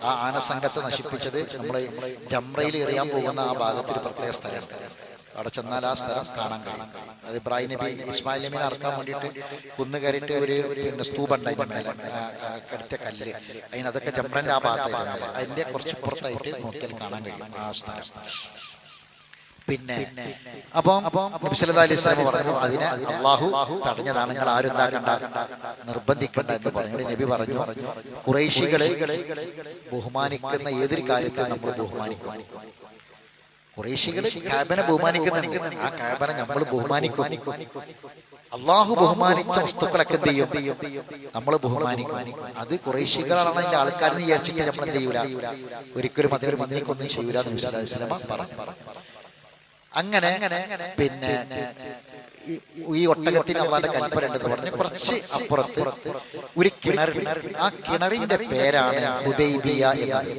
ആ ആനസംഘത്തെ നശിപ്പിച്ചത്. നമ്മൾ ജംറയിൽ എറിയാൻ പോകുന്ന ആ ഭാഗത്തൊരു പ്രത്യേക സ്ഥലമുണ്ട്. അവിടെ ചെന്നാൽ ആ സ്ഥലം കാണാൻ കഴിയും. അത് ഇബ്രാഹിം നബി ഇസ്മായിൽ നബിനെ അറക്കാൻ വേണ്ടിയിട്ട് കുന്ന് കയറിയിട്ട് ഒരു പിന്നെ സ്തൂപം ഉണ്ട് അതിന്റെ മേലെ, കടുത്ത കല്ല്. അതിനതൊക്കെ ജംറന്റെ ആ ഭാഗത്തായിട്ട് മേലെ, അതിന്റെ കുറച്ച് പുറത്തായിട്ട് നോക്കിയാൽ കാണാൻ കഴിയും ആ സ്ഥലം. പിന്നെ അപ്പം നബി സല്ലല്ലാഹു അലൈഹി വസല്ലം പറഞ്ഞു, അതിനെ അല്ലാഹു തടഞ്ഞതാണ്, നിങ്ങൾ ആരും എന്താക്കണ്ട, നിർബന്ധിക്കണ്ട എന്ന് പറഞ്ഞു. നബി പറഞ്ഞു, ഖുറൈശികളെ ബഹുമാനിക്കുന്ന ഏതൊരു കാര്യത്തെ നമ്മൾ ബഹുമാനിക്കും. ഖുറൈശികള് കഅബനെ ബഹുമാനിക്കുന്നുണ്ട്, ആ കഅബനെ നമ്മൾ ബഹുമാനിക്കും. അള്ളാഹു ബഹുമാനിച്ച വസ്തുക്കളൊക്കെ എന്ത് ചെയ്യും? നമ്മൾ ബഹുമാനിക്കും. അത് ഖുറൈശികളാണ് അതിന്റെ ആൾക്കാരെന്ന് വിചാരിച്ചിട്ട് നമ്മൾ എന്ത് ചെയ്യൂല, ഒരിക്കലും അതിന് മന്ദിക്കൊന്നും ചെയ്യൂല എന്ന് നബി സല്ലല്ലാഹു അലൈഹി വസല്ലം പറഞ്ഞു. അങ്ങനെ പിന്നെ ഈ ഒട്ടകത്തിന് അള്ളാന്റെ കൽപ്പന ഉണ്ടെന്ന് പറഞ്ഞ് കുറച്ച് അപ്പുറത്ത് ഒരു കിണറുണ്ട്. ആ കിണറിന്റെ പേരാണ് ഹുദൈബിയ എന്നത്.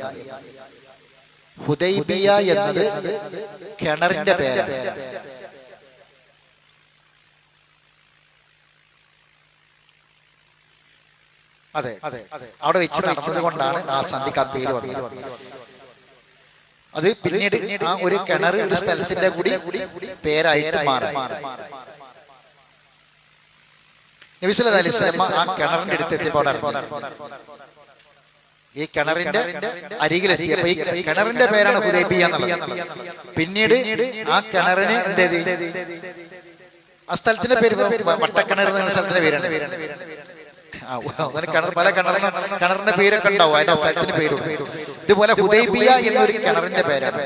ഹുദൈബിയ എന്നത് കിണറിന്റെ പേരാണ്. അതെ, അവിടെ വെച്ച് നടന്നത് കൊണ്ടാണ് ആ സന്ധിക്ക് ആ പേര് വന്നത്. അത് പിന്നീട് ആ ഒരു കിണർ ഒരു സ്ഥലത്തിന്റെ കൂടി പേരായിട്ട് മാറി. നബി സല്ലല്ലാഹു അലൈഹി വസല്ലം ആ കിണറിന്റെ അടുത്ത് എത്തിയപ്പോൾ അവിടെ ഈ കിണറിന്റെ അരികിലെത്തിയപ്പോ ഈ കിണറിന്റെ പേരാണ് ഹുദൈബിയ എന്നുള്ളത്. പിന്നീട് ആ കിണറിന് എന്തേത്, ആ സ്ഥലത്തിന്റെ പേര് വട്ടക്കിണർ എന്ന സ്ഥലത്തിന്റെ പേരാണ്. പല കിണറിന്റെ പേരൊക്കെ ഉണ്ടാവും, അതിന്റെ സ്ഥലത്തിന്റെ പേരും. ഇതുപോലെ ഹുദൈബിയ എന്നൊരു കിണറിന്റെ പേരാണ്.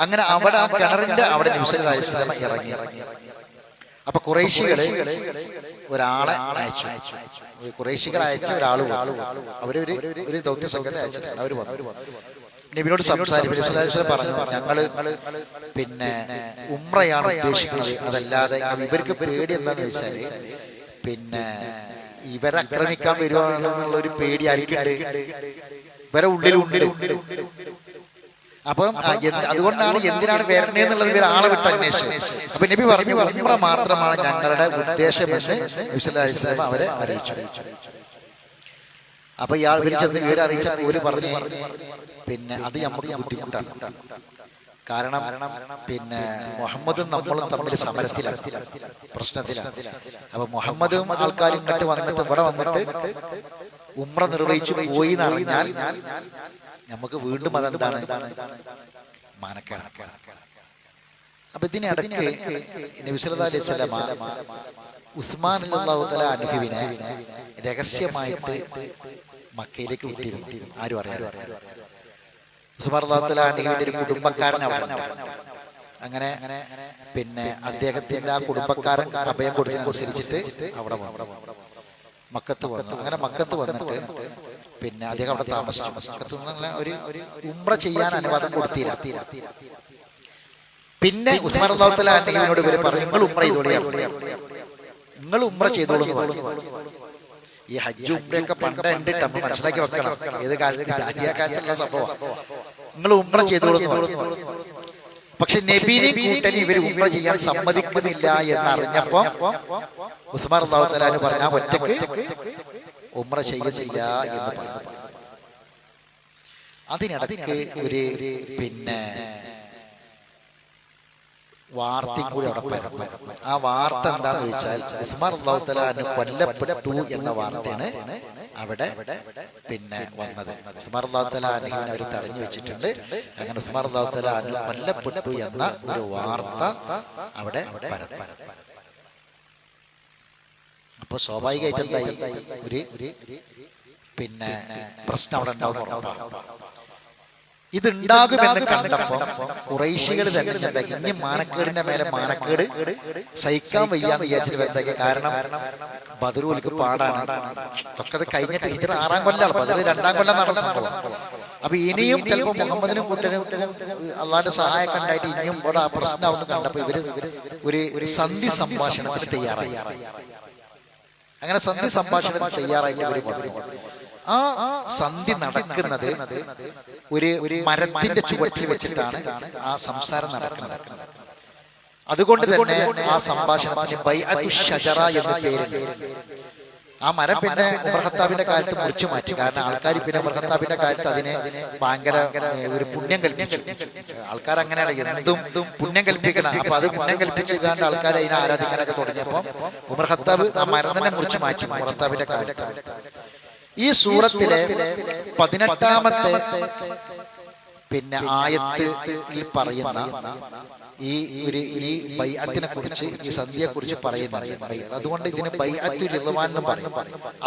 അങ്ങനെ അവിടെ ആ കിണറിന്റെ അവിടെ നബി സല്ലല്ലാഹു അലൈഹി വസല്ലം ഇറങ്ങി. അപ്പൊ ഖുറൈശികള് ഒരാളെ അയച്ചു. ഖുറൈശികൾ അയച്ച ഒരാൾ അവരൊരു ദൗത്യ സംഘത്തെ അയച്ചിട്ടുണ്ട്. അവർ വന്നു നബിയോട് സംസാരിച്ചു. പറഞ്ഞു, ഞങ്ങള് പിന്നെ ഉംറയാണ് ഉദ്ദേശിക്കുന്നത്, അതല്ലാതെ ഇവർക്ക് പേടി എന്താന്ന് വെച്ചാല് പിന്നെ ഇവരെ ആക്രമിക്കാൻ വരുവാണെന്നുള്ള ഒരു പേടി ആയിരിക്കുന്നുണ്ട്, ഇവരെ ഉള്ളിലുണ്ട്. അപ്പം അതുകൊണ്ടാണ് എന്തിനാണ് വരണേ എന്നുള്ളത് ഇവർ ആളെ വിട്ട് അന്വേഷിച്ചു. അപ്പൊ നബി പറഞ്ഞു, ഉംറ മാത്രമാണ് ഞങ്ങളുടെ ഉദ്ദേശമെന്ന് നബി സല്ലല്ലാഹു അലൈഹി വസല്ലം അവരെ അറിയിച്ചു. അപ്പൊ ഇയാൾ ഇവർ ചെന്ന് ഇവരെ അറിയിച്ചപ്പോൾ ഇവര് പറഞ്ഞു, പിന്നെ അത് നമുക്ക് ബുദ്ധിമുട്ടാണ്. കാരണം പിന്നെ മുഹമ്മദും നമ്മളും തമ്മിൽ സമരത്തിലാണ്, പ്രശ്നത്തിലാണ്. അപ്പൊ മുഹമ്മദും ആൾക്കാരും ഇങ്ങോട്ട് വന്നിട്ട് ഇവിടെ വന്നിട്ട് ഉംറ നിർവഹിച്ചു പോയി എന്നറിഞ്ഞാൽ നമുക്ക് വീണ്ടും അതെന്താണ്, മാനക്കേടാണ്. അപ്പൊ ഇതിനിടയ്ക്ക് നബി സല്ലല്ലാഹു അലൈഹി വസല്ലം ഉസ്മാൻ റളിയല്ലാഹു തആല അൻഹുവിനെ രഹസ്യമായിട്ട് മക്കയിലേക്ക് വിട്ടിരുന്നു, ആരും അറിയാതെ. ഉസ്മാൻ റളിയല്ലാഹു തആല അൻഹുവിന്റെ ഒരു കുടുംബക്കാരൻ അവിടെ ഉണ്ട്. അങ്ങനെ പിന്നെ അദ്ദേഹത്തിന്റെ ആ കുടുംബക്കാരൻ അഭയം കൊടുത്തതനുസരിച്ചിട്ട് അവിടെ വന്നു, മക്കത്ത് വന്നു. അങ്ങനെ മക്കത്ത് വന്നിട്ട് പിന്നെ അദ്ദേഹം അവിടെ താമസിച്ചു. മക്കത്ത് നിന്നുള്ള ഒരു ഉംറ ചെയ്യാൻ അനുവാദം കൊടുത്തില്ല. പിന്നെ ഉസ്മാൻ റളിയല്ലാഹു തആല അൻഹുവിനോട് ഇവർ പറഞ്ഞു, നിങ്ങൾ ഉംറ ചെയ്തോളിയാണ്, നിങ്ങൾ ഉംറ ചെയ്തോളൂ എന്ന് പറഞ്ഞു. ഈ ഹജ്ജ് ഉംറയൊക്കെ പണ്ട് ഉണ്ട്, നമ്മൾ മനസ്സിലാക്കി വെക്കണം, ഏത് കാലത്ത് ജാഹിലിയ്യ കാലത്തുള്ള സംഭവം. നിങ്ങൾ ഉംറ ചെയ്തോളൂ എന്ന് പറഞ്ഞു. പക്ഷെ നബിനെ കൂട്ടനി ഇവർ ഉംറ ചെയ്യാൻ സമ്മതിക്കുന്നില്ല എന്നറിഞ്ഞപ്പോ ഉസ്മാൻ റളിയല്ലാഹു തആല അൻഹു പറഞ്ഞു, ഒറ്റക്ക് ഉംറ ചെയ്യുന്നില്ല എന്ന് പറഞ്ഞു. അതിനിടയ്ക്ക് ഒരു പിന്നെ വാർത്തയും കൂടി അവിടെ പരന്നു. ആ വാർത്ത എന്താന്ന് വെച്ചാൽ ഉസ്മാൻ റളിയല്ലാഹു തആല അൻഹു കൊല്ലപ്പെട്ടു എന്ന വാർത്തയാണ് അവിടെ പിന്നെ വന്നത്. ഉസ്മാൻ റളിയല്ലാഹു തആല അൻഹുവിനെ അവർ തടഞ്ഞു വെച്ചിട്ടുണ്ട്. അങ്ങനെ ഉസ്മാൻ റളിയല്ലാഹു തആല അൻഹു കൊല്ലപ്പെട്ടു എന്ന ഒരു വാർത്ത അവിടെ പരന്നു. അപ്പൊ സ്വാഭാവികമായിട്ട് എന്തായി, ഒരു പിന്നെ പ്രശ്നം അവിടെ ഉണ്ടാവുന്ന ഉറപ്പാണ്. ഇതുണ്ടാകുമെന്ന് കണ്ടപ്പോ ഖുറൈശികൾ തന്നെ എന്താക്കി, ഇനി മാനക്കേടിന്റെ മേലെ മാനക്കേട് സഹിക്കാൻ വയ്യാന്ന് വിചാരിച്ചിട്ട് എന്താക്കി, കാരണം ബദറുൽക്ക് പാടാണ്, തൊക്കത് കഴിഞ്ഞിട്ട് ഹിജ്റ 6-ാം കൊല്ലാണ്, ബദർ 2-ാം കൊല്ലം നടന്ന സംഭവം. അപ്പൊ ഇനിയും ചിലപ്പോ മുഹമ്മദിനും കൂട്ടനും അള്ളാന്റെ സഹായമൊക്കെ ഉണ്ടായിട്ട് ഇനിയും ഇവിടെ ആ പ്രശ്നമാവുന്ന കണ്ടപ്പോ ഇവര് ഒരു സന്ധി സംഭാഷണത്തിന് തയ്യാറായി. അങ്ങനെ സന്ധി സംഭാഷണത്തിന് തയ്യാറായിട്ട് ഇവർ വന്നു. ആ സന്ധി നടക്കുന്നത് ഒരു മരത്തിന്റെ ചുവട്ടിൽ വെച്ചിട്ടാണ് ആ സംസാരം നടക്കുന്നത്. അതുകൊണ്ട് തന്നെ ആ സംഭാഷണത്തിന് ബൈഅത്തു ഷജറ എന്ന പേരുണ്ട്. ആ മരം പിന്നെ ഉമർ ഖത്താബിന്റെ കാലത്ത് മുറിച്ചു മാറ്റി. കാരണം ആൾക്കാർ പിന്നെ ഉമർ ഖത്താബിന്റെ കാലത്ത് അതിനെ ഭയങ്കര ഒരു പുണ്യം കൽപ്പിച്ചു. ആൾക്കാർ അങ്ങനെയാണ്, എന്തും പുണ്യം കൽപ്പിക്കണം. അപ്പൊ അത് പുണ്യം കൽപ്പിച്ചുകൊണ്ട് ആൾക്കാർ അതിനെ ആരാധിക്കാനൊക്കെ തുടങ്ങിയപ്പോ ഉമർ ഖത്താബ് ആ മരം തന്നെ മുറിച്ചു മാറ്റി ഉമർ ഖത്താബിന്റെ കാലത്ത്. ഈ സൂറത്തിലെ 18-ാമത്തെ പിന്നെ ആയത്തിൽ പറയുന്ന ഈ ബൈഅത്തിനെ കുറിച്ച്, ഈ സന്ധിയെ കുറിച്ച് പറയുന്നുണ്ട്. അതുകൊണ്ട് ഇതിന് ബൈഅത്തുർ റിദ്വാൻ എന്ന് പറയും.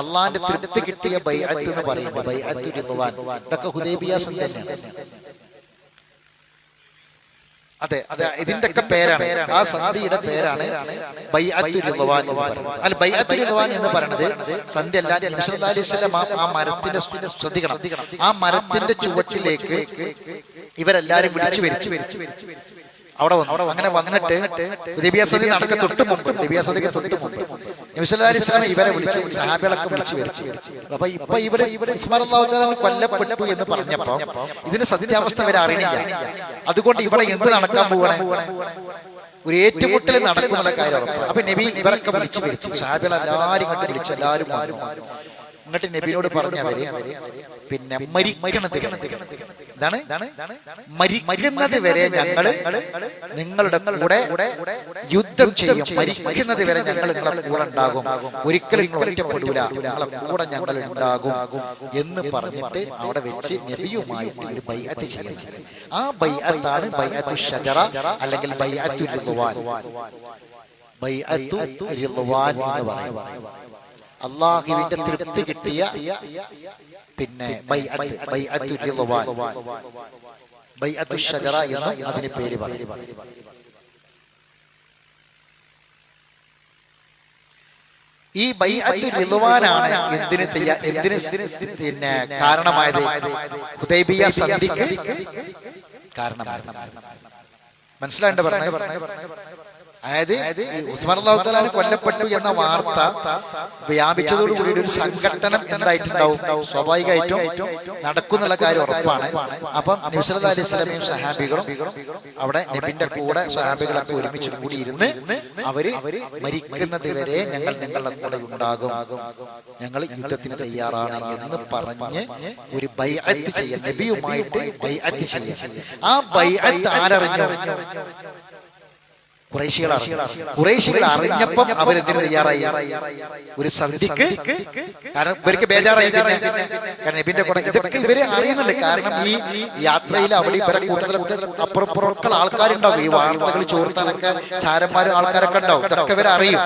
അള്ളാന്റെ തൃപ്തി കിട്ടിയ ബൈഅത്ത് എന്ന് പറയുന്നത് ബൈഅത്തുർ റിദ്വാൻ. ഇതൊക്കെ ഹുദൈബിയ സന്ധി തന്നെയാണ്. അതെ അതെ, ഇതിന്റെ ഒക്കെ പേരാണ്, ആ സന്ധിയുടെ പേരാണ് ബൈഅത്തുർ റിദ്വാൻ എന്ന് പറയുന്നത്. അല്ല, ബൈഅത്തുർ റിദ്വാൻ എന്ന് പറയുന്നത് സന്ധി അല്ല. നബി സല്ലല്ലാഹു അലൈഹി വസല്ലം ആ മരത്തിന്റെ, ശ്രദ്ധിക്കണം, ആ മരത്തിന്റെ ചുവട്ടിലേക്ക് ഇവരെല്ലാരും വിളിച്ചു വരുത്തി അവിടെ വന്നു. അങ്ങനെ വന്നിട്ട് ഹുദൈബിയ സന്ധി നടക്ക തൊട്ട് മുമ്പ്, ഹുദൈബിയ സന്ധിക്ക് തൊട്ട് മുമ്പ് നബി സല്ലല്ലാഹു അലൈഹി വസല്ലം ഇവരെ വിളിച്ച്, സഹാബികളൊക്കെ വിളിച്ചു വരുത്തി. അപ്പൊ ഇവര് ഉസ്മാൻ റളിയല്ലാഹു തആല കൊല്ലപ്പെട്ടു എന്ന് പറഞ്ഞപ്പോ ഇതിന്റെ സത്യാവസ്ഥ ഇവരെ അറിയില്ല. അതുകൊണ്ട് ഇവിടെ എന്ത് നടക്കാൻ പോവാണ്, ഒരു ഏറ്റുമുട്ടൽ നടക്കുന്നുള്ള കാര്യം ഉറപ്പ്. അപ്പൊ നബി ഇവരൊക്കെ വിളിച്ചു വരുത്തി, സഹാബികൾ എല്ലാരും ഇങ്ങോട്ട് വിളിച്ചു, എല്ലാരും വന്നു. എന്നിട്ട് നബിയോട് പറഞ്ഞവര് പിന്നെ മരിക്കണത് വരെ, എന്താണ് മരിക്കുന്നത് വരെ ഞങ്ങള് നിങ്ങളുടെ കൂടെ യുദ്ധം ചെയ്യും, മരിക്കുന്നത് വരെ ഞങ്ങൾ നിങ്ങളുടെ കൂടെ ഉണ്ടാകും, ഒരിക്കലും നിങ്ങൾ ഒറ്റപ്പെടൂല, നിങ്ങളെ കൂടെ ഞങ്ങൾ ഉണ്ടാകും എന്ന് പറഞ്ഞിട്ട് അവിടെ വെച്ച് നബിയുമായിട്ട് ഒരു ബൈഅത്ത് ചെയ്യുന്നത്. ആ ബൈഅത്താണ് ബൈഅത്തു ഷജറ അല്ലെങ്കിൽ ബൈഅത്തു റിദ്വാൻ. ബൈഅത്തു റിദ്വാൻ എന്ന് പറയും. അള്ളാഹുവിന്റെ തൃപ്തി കിട്ടിയ പിന്നെ ബൈഅത്തു റിദ്വാൻ, ബൈഅത്തു ഷജറ എന്ന് അതിന് പേര് പറയും. ഈ ബൈഅത്തു റിദ്വാനാണ് എന്തിന് പിന്നെ കാരണമായത്, ഹുദൈബിയ സന്ധിക്ക് കാരണമായത്. മനസ്സിലായിട്ട് പറഞ്ഞത്. അതായത് ഉസ്മാൻ റളിയല്ലാഹു തആല കൊല്ലപ്പെട്ടു എന്ന വാർത്ത വ്യാപിച്ചതോടുകൂടി ഒരു സംഘട്ടനം എന്തായിട്ടുണ്ടാവും, സ്വാഭാവികമായിട്ടും നടക്കുന്നുള്ള കാര്യം ഉറപ്പാണ്. അപ്പം നബി സല്ലല്ലാഹു അലൈഹി വസല്ലമയും സഹാബികളും അവിടെ നബിന്റെ കൂടെ സഹാബികളൊക്കെ ഒരുമിച്ച് കൂടി ഇരുന്ന് അവര് മരിക്കുന്നത് വരെ ഞങ്ങൾ നിങ്ങളുടെ കൂടെ ഉണ്ടാകും, ഞങ്ങൾ യുദ്ധത്തിന് തയ്യാറാണ് എന്ന് പറഞ്ഞ് ഒരു ബൈഅത്ത് ചെയ്യാൻ, നബിയുമായിട്ട് ബൈഅത്ത് ചെയ്യാൻ. ആ ബൈഅത്ത് ആരറിഞ്ഞു? ഖുറൈശികൾ അറിഞ്ഞപ്പം അവരെന്തിന് തയ്യാറായി? ഒരു സന്ധിക്ക്. കാരണം ഇവർക്ക് ബേജാറായി. കാരണം നബിന്റെ കൂടെ ഇതൊക്കെ ഇവര് അറിയുന്നുണ്ട്. കാരണം ഈ യാത്രയിൽ അവിടെ ഇവരെ കൂട്ടത്തിലൊക്കെ അപ്പുറപ്പുറക്കുള്ള ആൾക്കാരുണ്ടാവും, ഈ വാർത്തകൾ ചോർത്താനൊക്കെ ചാരന്മാരും ആൾക്കാരൊക്കെ ഉണ്ടാവും. ഇതൊക്കെ ഇവരെ അറിയും.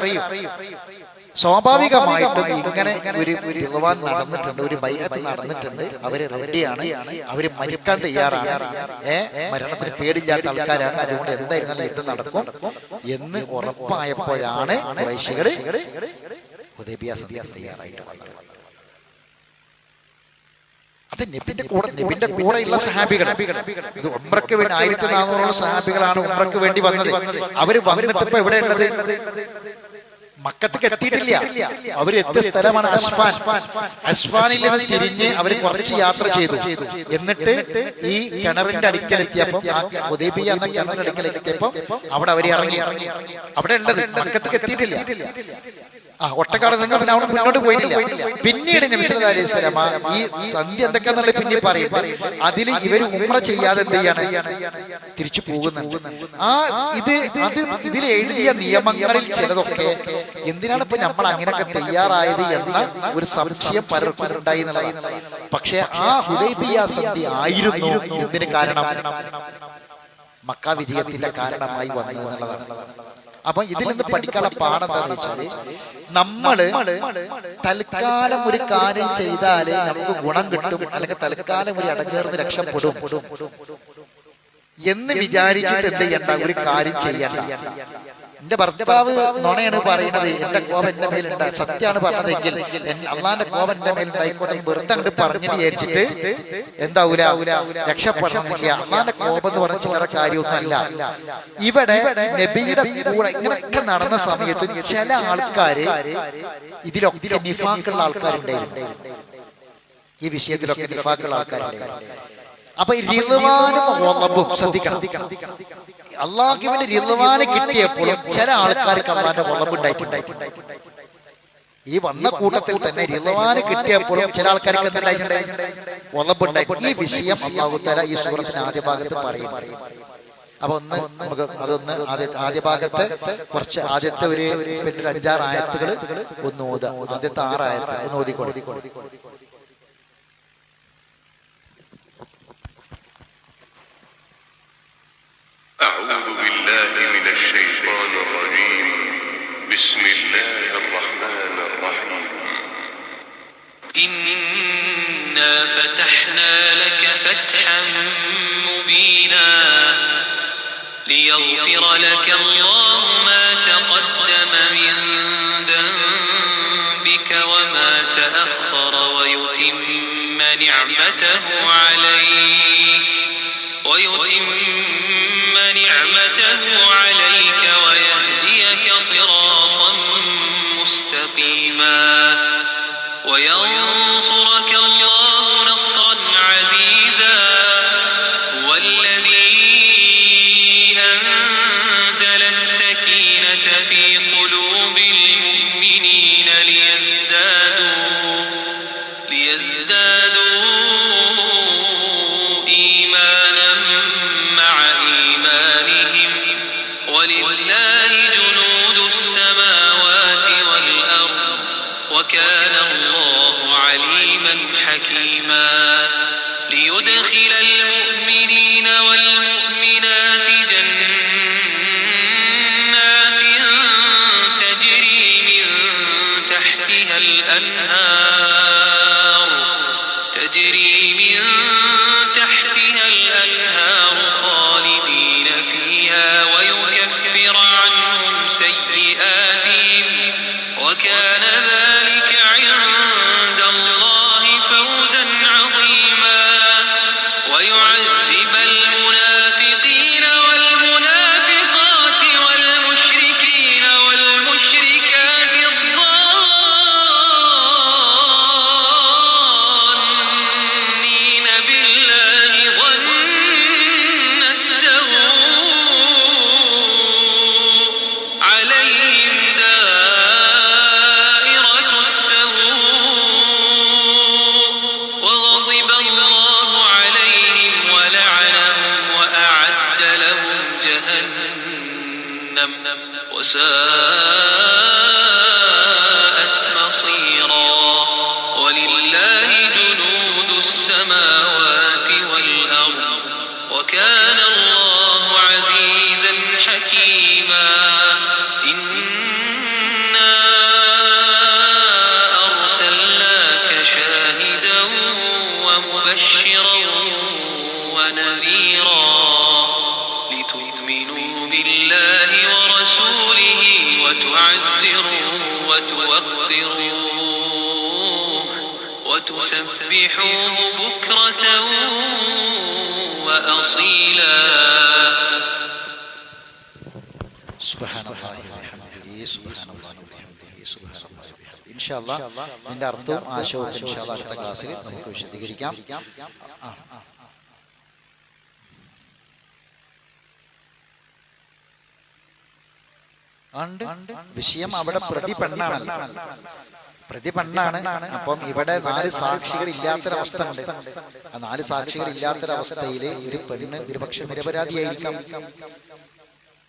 സ്വാഭാവികമായിട്ടും ഇങ്ങനെ ഒരു റിദ്വാൻ നടന്നിട്ടുണ്ട്, ഒരു ബൈഅത്ത് നടന്നിട്ടുണ്ട്. അവര് റെഡിയാണ്, അവര് മരിക്കാൻ തയ്യാറാണ്, മരണത്തിന് പേടില്ലാത്ത ആൾക്കാരാണ്. അതുകൊണ്ട് എന്തായിരുന്നാലും യുദ്ധം നടക്കും എന്ന് ഉറപ്പായപ്പോഴാണ് ഖുറൈശികൾ ഹുദൈബിയ സന്ധിക്ക് തയ്യാറായിട്ട് വന്നത്. അത് നബിന്റെ കൂടെയുള്ള സഹാബികൾ. ഇത് ഉംറയ്ക്ക് വേണ്ടി 1400 സഹാബികളാണ് ഉംറയ്ക്ക് വേണ്ടി വന്നത്. അവര് വന്നിട്ട് ഇപ്പൊ എവിടെ ഉള്ളത്? മക്കത്തേക്ക് എത്തിയിട്ടില്ല. അവര് എത്തിയ സ്ഥലമാണ് അസ്ഫാൻ. അസ്ഫാനിൽ നിന്ന് തിരിഞ്ഞ് അവര് കുറച്ച് യാത്ര ചെയ്തു. എന്നിട്ട് ഈ കിണറിന്റെ അടുക്കലെത്തിയപ്പോ, ആ ഹുദൈബിയ എന്ന കിണറിന്റെ അടുക്കലെത്തിയപ്പോ അവിടെ അവര് ഇറങ്ങി. അവിടെ ഉള്ളത് മക്കത്തേക്ക് എത്തിയിട്ടില്ല. ഒട്ടക്കാട് നിന്ന് പിന്നെ അവിടെ മുന്നോട്ട് പോയിട്ടില്ല. പിന്നീട് നബി സല്ലല്ലാഹു അലൈഹി വസല്ലമ ഈ സന്ധി എന്തൊക്കെയാന്നുള്ളത് പിന്നെ പറയും. അതിൽ ഇവര് ഉംറ ചെയ്യാതെ എന്ത് ചെയ്യാണ്? തിരിച്ചു പോകുന്നുണ്ട്. ഇതിൽ എഴുതിയ നിയമങ്ങളിൽ ചിലതൊക്കെ എന്തിനാണ് ഇപ്പൊ നമ്മൾ അങ്ങനെയൊക്കെ തയ്യാറായത് എന്ന ഒരു സംശയം പലർക്കും ഉണ്ടായി എന്നുള്ളതാണ്. പക്ഷെ ആ ഹുദൈബിയ സന്ധി ആയിരുന്നു എന്തിന് കാരണം? മക്ക വിജയത്തിന്റെ കാരണമായി വന്നു എന്നുള്ളതാണ്. അപ്പൊ ഇതിൽ നിന്ന് പഠിക്കാനുള്ള പാഠം എന്താണെന്ന് വെച്ചാല്, നമ്മള് തൽക്കാലം ഒരു കാര്യം ചെയ്താലേ നമുക്ക് ഗുണം കിട്ടും, അല്ലെങ്കിൽ തൽക്കാലം ഒരു ഇടങ്ങേർന്ന് രക്ഷപ്പെടും എന്ന് വിചാരിച്ചിട്ട് എന്ത് ചെയ്യണ്ട, ഒരു കാര്യം ചെയ്യണ്ട. എന്റെ ഭർത്താവ് നുണയാണ് പറയുന്നത്, എന്റെ കോപം എന്റെ മേലുണ്ട്, സത്യമാണ് പറഞ്ഞതെങ്കിൽ അള്ളാന്റെ കോപം എന്റെ മേലുണ്ടായിക്കോട്ടെ, വെറുതെ അങ്ങോട്ട് പറഞ്ഞു വിചാരിച്ചിട്ട് എന്താവൂല, രക്ഷപ്പെടണമെന്നില്ല. അള്ളാന്റെ കോപം എന്ന് പറഞ്ഞ ചില്ലറ കാര്യമൊന്നുമല്ല. ഇവിടെ നബിയുടെ കൂടെ ഇങ്ങനെയൊക്കെ നടന്ന സമയത്ത് ചില ആൾക്കാര് ഇതിലൊക്കെ നിഫാക്കുള്ള ആൾക്കാരുണ്ടായിരുന്നു. ഈ വിഷയത്തിലൊക്കെ നിഫാക്കുള്ള ആൾക്കാരുണ്ടായിരുന്നു. അപ്പൊ റിദ്വാനും ഗളബും ശ്രദ്ധിക്കണം. അള്ളാഹുവിന്റെ റിദ്വാന് കിട്ടിയപ്പോഴും ചില ആൾക്കാർക്ക് അള്ളാന്റെ ഗളബ് ഉണ്ടായിട്ടുണ്ട്. ഈ വന്ന കൂട്ടത്തിൽ തന്നെ റിദ്വാന് കിട്ടിയപ്പോഴും ചില ആൾക്കാർക്ക് എന്തുണ്ടായിട്ടുണ്ട്? ഗളബ് ഉണ്ടായിട്ടുണ്ട്. ഈ വിഷയം അല്ലാഹു തആല ഈ സൂറത്തിന്റെ ആദ്യ ഭാഗത്ത് പറയുന്നത്. അപ്പൊ നമുക്ക് അതൊന്ന് ആദ്യ ഭാഗത്ത് കുറച്ച് ആദ്യത്തെ ഒരു 5-6 ആയത്തുകൾ ഒന്ന് ഓതാ. ആദ്യത്തെ 6 ആയത്ത് ഒന്ന് ഓതിക്കൊള്ളി. أعوذ بالله من الشيطان الرجيم. بسم الله الرحمن الرحيم. إنا فتحنا لك فتحا مبينا ليغفر لك الله ما تقدم من ذنبك وما تأخر ويتم نعمته عليك ويهديك صراطا مستقيما وينصرك الله نصرا عزيزا هو الذي أنزل السكينة في قلوب المؤمنين ولله جنود السماوات والأرض وكان الله عليما حكيما ليدخل المؤمنين والمؤمنات جنات تجري من تحتها الأنهار خالدين فيها ويكفر عنهم سيئاتهم وكان ذلك عند الله فوزا عظيما ويعذب المنافقين والمنافقات والمشركين والمشركات الظانين بالله ظن السوء عليهم دائرة السوء وغضب الله عليهم ولعنهم وأعد لهم جهنم وساءت مصيرا ولله جنود السماوات والأرض وكان الله عزيزا حكيما إنا أرسلناك شاهدا ومبشرا ونذيرا لتؤمنوا بالله ورسوله وتعزروه وتوقروه وتسبحوه بكرة وأصيلا സുബ്ഹാനല്ലാഹി വബിഹംദിഹി സുബ്ഹാനല്ലാഹി വബിഹംദിഹി സുബ്ഹാനല്ലാഹി വബിഹംദിഹി. ഇൻഷാ അല്ലാഹ് ഇതിന്റെ അർത്ഥവും ആശയവും ഇൻഷാ അല്ലാഹ് അടുത്ത ക്ലാസ്സിൽ നമുക്ക് വിശദീകരിക്കാം. വിഷയം അവിടെ പ്രതി പെണ്ണാണല്ലോ, പ്രതി പെണ്ണാണ്. അപ്പം ഇവിടെ 4 സാക്ഷികൾ ഇല്ലാത്തൊരവസ്ഥ ഉണ്ട്. ആ 4 സാക്ഷികൾ ഇല്ലാത്തൊരവസ്ഥയിൽ ഒരു പെണ്ണ് ഒരു പക്ഷെ നിരപരാധിയായിരിക്കാം.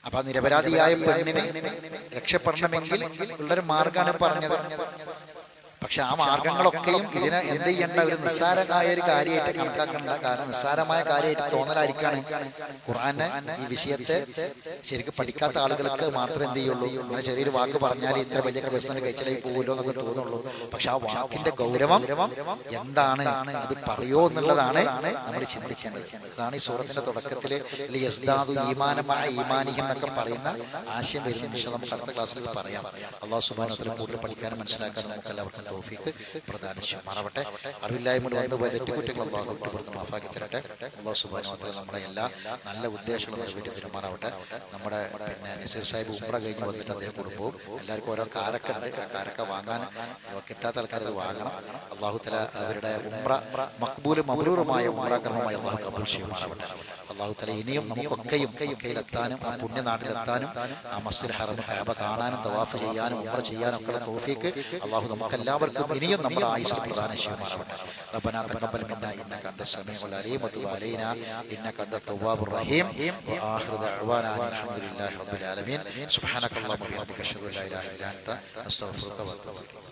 അപ്പൊ ആ നിരപരാധിയായ പെണ്ണിന് രക്ഷപ്പെടണമെങ്കിൽ ഉള്ളൊരു മാർഗമാണ് പറഞ്ഞത്. പക്ഷെ ആ മാർഗങ്ങളൊക്കെയും ഇതിനെ എന്ത് ചെയ്യേണ്ട, ഒരു നിസ്സാരമായ ഒരു കാര്യമായിട്ട് കണക്കാക്കേണ്ട. കാരണം നിസ്സാരമായ കാര്യമായിട്ട് തോന്നലായിരിക്കാണ്. ഖുർആന് ഈ വിഷയത്തെ ശരിക്കും പഠിക്കാത്ത ആളുകൾക്ക് മാത്രമേ എന്ത് ചെയ്യുള്ളൂ, അങ്ങനെ ചെറിയൊരു വാക്ക് പറഞ്ഞാൽ ഇത്ര വലിയ കേസ് കഴിച്ചിലേക്ക് പോകുമല്ലോ എന്നൊക്കെ തോന്നുള്ളൂ. പക്ഷെ ആ വാക്കിന്റെ ഗൗരവം എന്താണ്, അത് പറയോ എന്നുള്ളതാണ് നമ്മൾ ചിന്തിക്കേണ്ടത്. അതാണ് ഈ സൂറത്തിന്റെ തുടക്കത്തിൽ ഈമാനിഹി എന്നൊക്കെ പറയുന്ന ആശയം വരുന്ന നിമിഷം നമുക്ക് അടുത്ത ക്ലാസ്സിൽ പറയാം. അല്ലാഹു സുബ്ഹാനഹു വ തആല കൂടുതൽ പഠിക്കാനും മനസ്സിലാക്കാനും നമുക്ക് എല്ലാവർക്കും തൗഫീഖ് പ്രദാനം ചെയ്യുമാറാവട്ടെ. അറിവില്ലായ്മ വന്നു പോയ തെറ്റുകുറ്റങ്ങൾ അല്ലാഹു വിട്ടുപുറത്ത് മാഫാക്കി തരട്ടെ. അല്ലാഹു സുബ്ഹാനഹു വ തആല നമ്മുടെ എല്ലാ നല്ല ഉദ്ദേശങ്ങളും നിറവേറ്റി തരുമാറാവട്ടെ. നമ്മുടെ നസീർ സാഹിബ് ഉംറ കഴിഞ്ഞ് വന്നിട്ട് അദ്ദേഹം കുടുംബവും എല്ലാവർക്കും ഓരോ കാരക്ക ഉണ്ട്. ആ കാരക്ക വാങ്ങാൻ കിട്ടാത്ത ആൾക്കാർ അത് വാങ്ങണം. അല്ലാഹു തആല അവരുടെ ഉംറ മഖ്ബൂലും മബ്രൂറുമായ ഉംറ കർമ്മമായി അല്ലാഹു കബൂൽ ചെയ്യുമാറാവട്ടെ. അല്ലാഹു തആല ഇനിയും നമുക്കൊക്കെയും മക്കയിലെത്താനും ആ പുണ്യനാട്ടിലെത്താനും ആ മസ്ജിദുൽ ഹറം കഅബ കാണാനും തവാഫ് ചെയ്യാനും ഉംറ ചെയ്യാനും ഒക്കെ തൗഫീഖ് അല്ലാഹു നമുക്കെല്ലാവർക്കും ഇനിയും നമ്മുടെ ആയുസ്സിൽ പ്രദാനം ചെയ്യുമാറാവട്ടെ. റബ്ബനാ തഖബ്ബൽ മിന്നാ ഇന്നക അൻത സമീഉൽ അലീം വതുബ് അലൈനാ ഇന്നക അൻത തവ്വാബുർ റഹീം വആഖിറു ദഅവാനാ അൽഹംദുലില്ലാഹി റബ്ബിൽ ആലമീൻ. സുബ്ഹാനകല്ലാഹുമ്മ വബിഹംദിക അശ്ഹദു അൻ ലാ ഇലാഹ ഇല്ലാ അൻത അസ്തഗ്ഫിറുക വഅത്തുബു ഇലൈക്.